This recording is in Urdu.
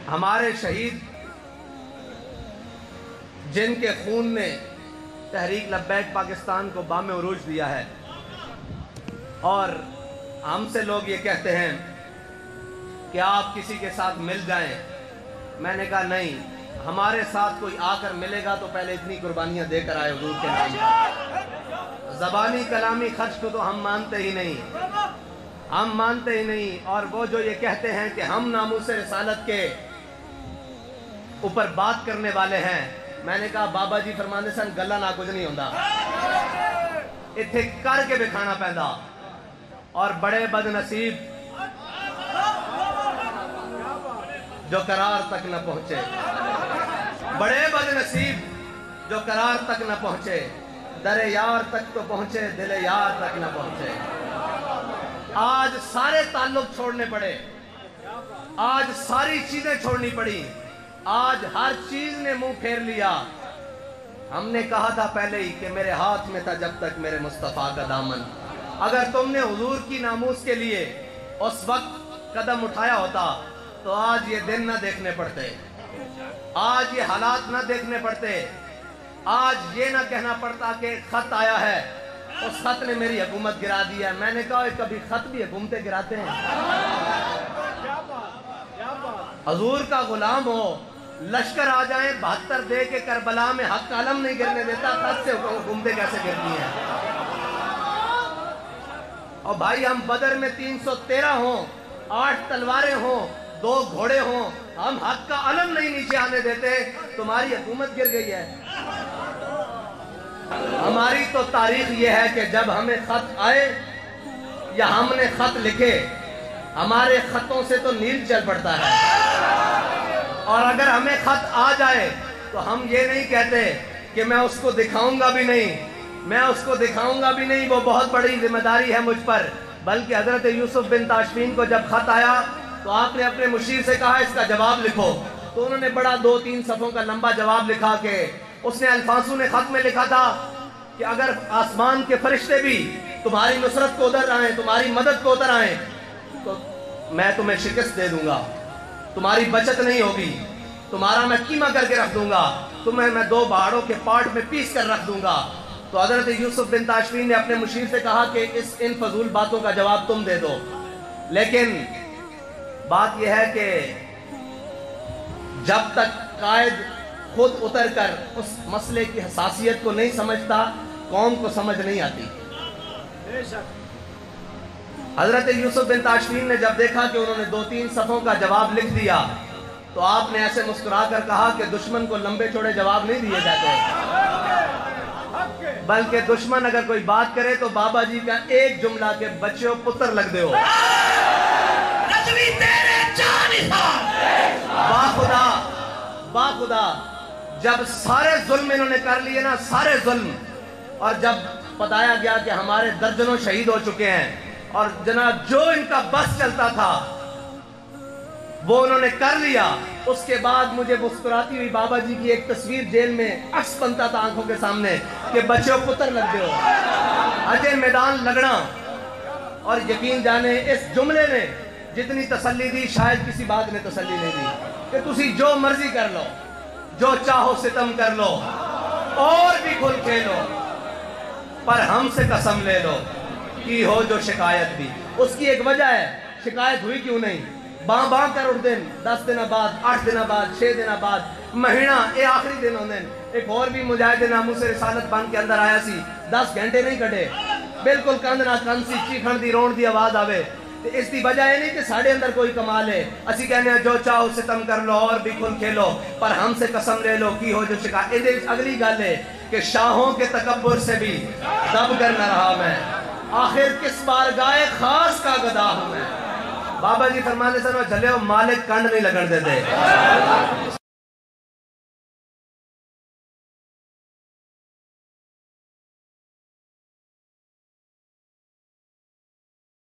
ہمارے شہید جن کے خون نے تحریک لبیک پاکستان کو بام عروج دیا ہے، اور ہم سے لوگ یہ کہتے ہیں کہ آپ کسی کے ساتھ مل جائیں، میں نے کہا نہیں، ہمارے ساتھ کوئی آ کر ملے گا تو پہلے اتنی قربانیاں دے کر آئے حضور کے نام پر۔ زبانی کلامی خرچ کو تو ہم مانتے ہی نہیں، اور وہ جو یہ کہتے ہیں کہ ہم ناموس رسالت کے اوپر بات کرنے والے ہیں، میں نے کہا بابا جی فرماندے سن گلا نہ کچھ نہیں ہوندا، اتھے کر کے دکھانا پیندا۔ اور بڑے بد نصیب جو قرار تک نہ پہنچے، بڑے بد نصیب جو قرار تک نہ پہنچے، در یار تک تو پہنچے دل یار تک نہ پہنچے۔ آج سارے تعلق چھوڑنے پڑے، آج ساری چیزیں چھوڑنی پڑی، آج ہر چیز نے منہ پھیر لیا۔ ہم نے کہا تھا پہلے ہی کہ میرے ہاتھ میں تھا جب تک میرے مصطفیٰ کا دامن۔ اگر تم نے حضور کی ناموس کے لیے اس وقت قدم اٹھایا ہوتا تو آج یہ دن نہ دیکھنے پڑتے، آج یہ حالات نہ دیکھنے پڑتے، آج یہ نہ کہنا پڑتا کہ خط آیا ہے، اس خط نے میری حکومت گرا دیا ہے۔ میں نے کہا کبھی خط بھی حکومتیں گراتے ہیں؟ حضور کا غلام ہو، لشکر آ جائیں 72 دے کے کربلا میں حق کا علم نہیں گرنے دیتا، خط سے حکومتیں کیسے گرتی ہیں؟ اور بھائی ہم بدر میں 313 ہوں، 8 تلواریں ہوں، 2 گھوڑے ہوں، ہم حق کا علم نہیں نیچے آنے دیتے، تمہاری حکومت گر گئی ہے۔ ہماری تو تاریخ یہ ہے کہ جب ہمیں خط آئے یا ہم نے خط لکھے، ہمارے خطوں سے تو نیل چل پڑتا ہے، اور اگر ہمیں خط آ جائے تو ہم یہ نہیں کہتے کہ میں اس کو دکھاؤں گا بھی نہیں، وہ بہت بڑی ذمہ داری ہے مجھ پر، بلکہ حضرت یوسف بن تاشفین کو جب خط آیا تو آپ نے اپنے مشیر سے کہا اس کا جواب لکھو، تو انہوں نے بڑا 2-3 صفحوں کا لمبا جواب لکھا کہ اس نے الفاظوں نے خط میں لکھا تھا کہ اگر آسمان کے فرشتے بھی تمہاری نصرت کو ادھر آئیں، تمہاری مدد کو ادھر آئیں، تو میں تمہیں شکست دے دوں گا، تمہاری بچت نہیں ہوگی، تمہارا میں قیمہ کر کے رکھ دوں گا، تمہیں میں 2 پہاڑوں کے پارٹ میں پیس کر رکھ دوں گا۔ تو حضرت یوسف بن تاشفین نے اپنے مشیر سے کہا کہ ان فضول باتوں کا جواب تم دے دو، لیکن بات یہ ہے کہ جب تک قائد خود اتر کر اس مسئلے کی حساسیت کو نہیں سمجھتا، قوم کو سمجھ نہیں آتی۔ حضرت یوسف بن تاشفین نے جب دیکھا کہ انہوں نے 2-3 صفحوں کا جواب لکھ دیا تو آپ نے ایسے مسکرا کر کہا کہ دشمن کو لمبے چوڑے جواب نہیں دیے جاتے، بلکہ دشمن اگر کوئی بات کرے تو بابا جی کا ایک جملہ کہ بچے ہو پتر لگ دے ہو، با خدا جب سارے ظلم انہوں نے کر لیے نا، سارے ظلم، اور جب بتایا گیا کہ ہمارے درجنوں شہید ہو چکے ہیں، اور جناب جو ان کا بس چلتا تھا وہ انہوں نے کر لیا، اس کے بعد مجھے مسکراتی ہوئی بابا جی کی ایک تصویر جیل میں عکس بنتا تھا آنکھوں کے سامنے کہ بچوں پتر لگ دے ہو، اجے میدان لگنا۔ اور یقین جانے اس جملے نے جتنی تسلی دی شاید کسی بات نے تسلی نہیں دی، کہ تسی جو مرضی کر لو، جو چاہو ستم کر لو، اور بھی کھل کھیلو، پر ہم سے قسم لے لو کی ہو جو شکایت بھی۔ اس کی ایک وجہ ہے، شکایت ہوئی کیوں نہیں؟ باں کر اٹھ دن 10 دن بعد، 8 دن بعد، 6 دن بعد، مہینہ اے آخری دن ہوندن۔ ایک اور بھی مجاہد ناموس رسالت بن کے اندر آیا سی، 10 گھنٹے نہیں کٹے، بالکل کند نہ کند سی، چیخن دی رون دی آواز آوے۔ اس دی وجہ ہے نہیں کہ ساڑھے اندر کوئی کمال ہے، اسی کہنے ہیں جو چاہو ستم کر لو اور بھی کھل کھیلو، پر ہم سے قسم لے لو کی ہو جو شکایت۔ اگلی گل ہے کہ شاہوں کے تکبر سے بھی دب کر نہ رہا میں، آخر کس بارگاہ خاص کا گدا ہوں میں۔ بابا جی فرمانے سے جلے ہو مالک کنڈ نہیں لگن دیتے۔